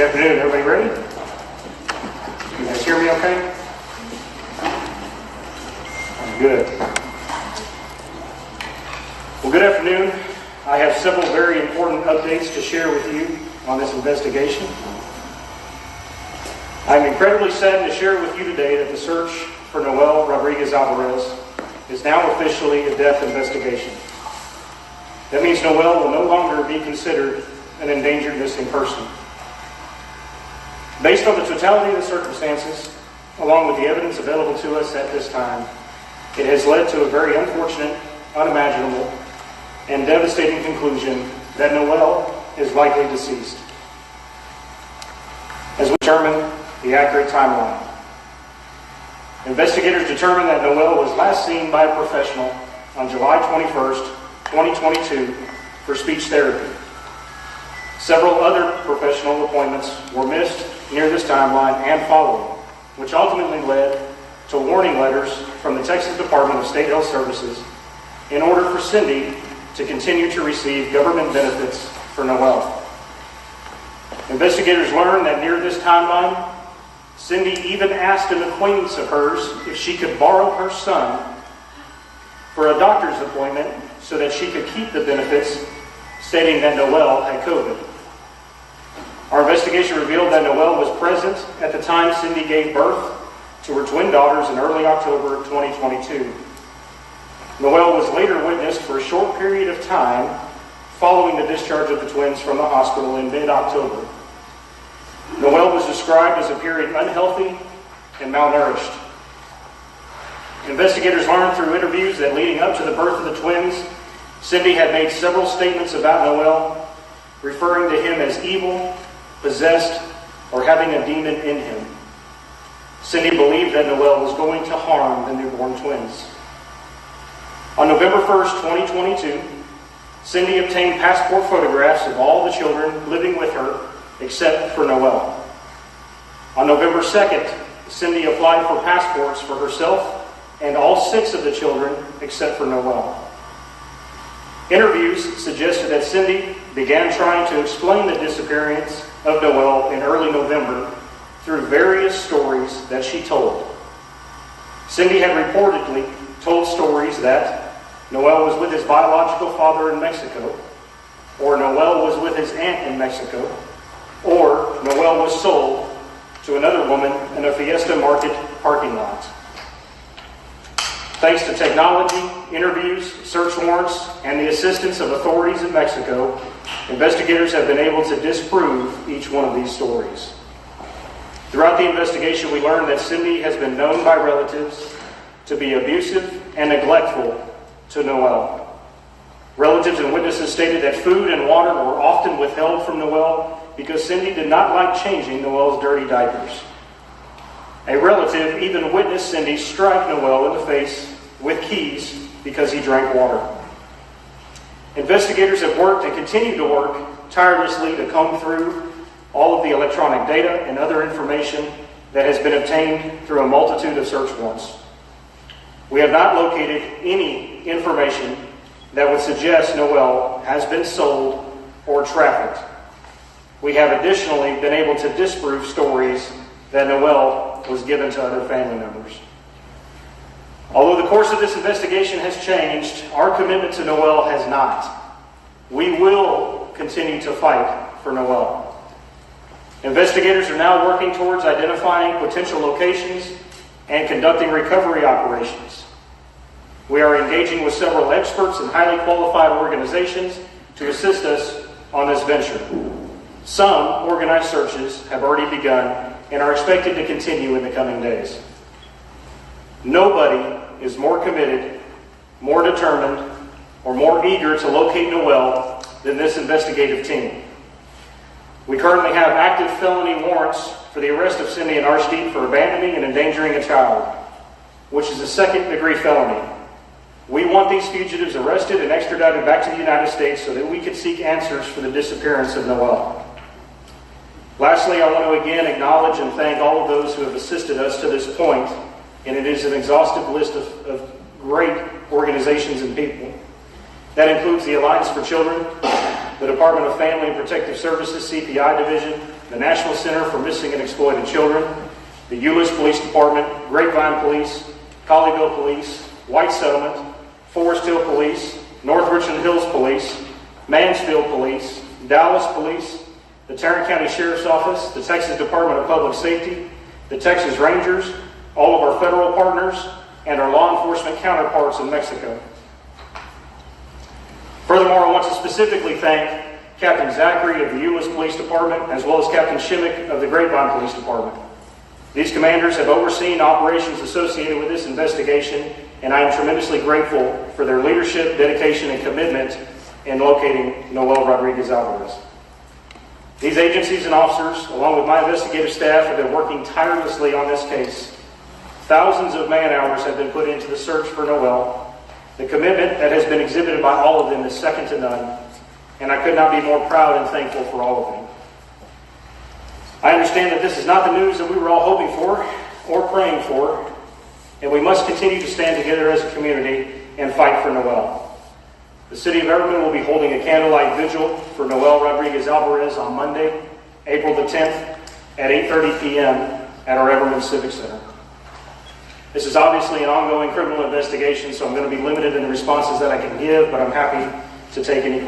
Good afternoon. Everybody ready? You guys hear me okay? Good. Well, good afternoon. I have several very important updates to share with you on this investigation. I'm incredibly saddened to share with you today that the search for Noel Rodriguez-Alvarez is now officially a death investigation. That means Noel will no longer be considered an endangered missing person. Based on the totality of the circumstances, along with the evidence available to us at this time, it has led to a very unfortunate, unimaginable, and devastating conclusion that Noel is likely deceased. As we determine the accurate timeline, investigators determined that Noel was last seen by a professional on July 21st, 2022 for speech therapy. Several other professional appointments were missed near this timeline and following, which ultimately led to warning letters from the Texas Department of State Health Services in order for Cindy to continue to receive government benefits for Noel. Investigators learned that near this timeline, Cindy even asked an acquaintance of hers if she could borrow her son for a doctor's appointment so that she could keep the benefits, stating that Noel had COVID. Our investigation revealed that Noel was present at the time Cindy gave birth to her twin daughters in early October of 2022. Noel was later witnessed for a short period of time following the discharge of the twins from the hospital in mid-October. Noel was described as appearing unhealthy and malnourished. Investigators learned through interviews that leading up to the birth of the twins, Cindy had made several statements about Noel, referring to him as evil, possessed, or having a demon in him. Cindy believed that Noel was going to harm the newborn twins. On November 1st, 2022, Cindy obtained passport photographs of all the children living with her except for Noel. On November 2nd, Cindy applied for passports for herself and all 6 of the children except for Noel. Interviews suggested that Cindy began trying to explain the disappearance of Noel in early November through various stories that she told. Cindy had reportedly told stories that Noel was with his biological father in Mexico, or Noel was with his aunt in Mexico, or Noel was sold to another woman in a Fiesta Market parking lot. Thanks to technology, interviews, search warrants, and the assistance of authorities in Mexico, investigators have been able to disprove each one of these stories. Throughout the investigation, we learned that Cindy has been known by relatives to be abusive and neglectful to Noel. Relatives and witnesses stated that food and water were often withheld from Noel because Cindy did not like changing Noel's dirty diapers. A relative even witnessed Cindy strike Noel in the face with keys because he drank water. Investigators have worked and continue to work tirelessly to comb through all of the electronic data and other information that has been obtained through a multitude of search warrants. We have not located any information that would suggest Noel has been sold or trafficked. We have additionally been able to disprove stories that Noel was given to other family members. Although the course of this investigation has changed, our commitment to Noel has not. We will continue to fight for Noel. Investigators are now working towards identifying potential locations and conducting recovery operations. We are engaging with several experts and highly qualified organizations to assist us on this venture. Some organized searches have already begun and are expected to continue in the coming days. Nobody is more committed, more determined, or more eager to locate Noel than this investigative team. We currently have active felony warrants for the arrest of Cindy and Archdeep for abandoning and endangering a child, which is a second-degree felony. We want these fugitives arrested and extradited back to the United States so that we can seek answers for the disappearance of Noel. Lastly, I want to again acknowledge and thank all of those who have assisted us to this point, and it is an exhaustive list of great organizations and people. That includes the Alliance for Children, the Department of Family and Protective Services CPI Division, the National Center for Missing and Exploited Children, the Euless Police Department, Grapevine Police, Colleyville Police, White Settlement, Forest Hill Police, North Richland Hills Police, Mansfield Police, Dallas Police, the Tarrant County Sheriff's Office, the Texas Department of Public Safety, the Texas Rangers, all of our federal partners, and our law enforcement counterparts in Mexico. Furthermore, I want to specifically thank Captain Zachary of the Euless Police Department, as well as Captain Shimmick of the Grapevine Police Department. These commanders have overseen operations associated with this investigation, and I am tremendously grateful for their leadership, dedication, and commitment in locating Noel Rodriguez-Alvarez. These agencies and officers, along with my investigative staff, have been working tirelessly on this case. Thousands of man-hours have been put into the search for Noel. The commitment that has been exhibited by all of them is second to none, and I could not be more proud and thankful for all of them. I understand that this is not the news that we were all hoping for or praying for, and we must continue to stand together as a community and fight for Noel. The City of Everman will be holding a candlelight vigil for Noel Rodriguez-Alvarez on Monday, April the 10th at 8:30 p.m. at our Everman Civic Center. This is obviously an ongoing criminal investigation, so I'm going to be limited in the responses that I can give, but I'm happy to take any questions.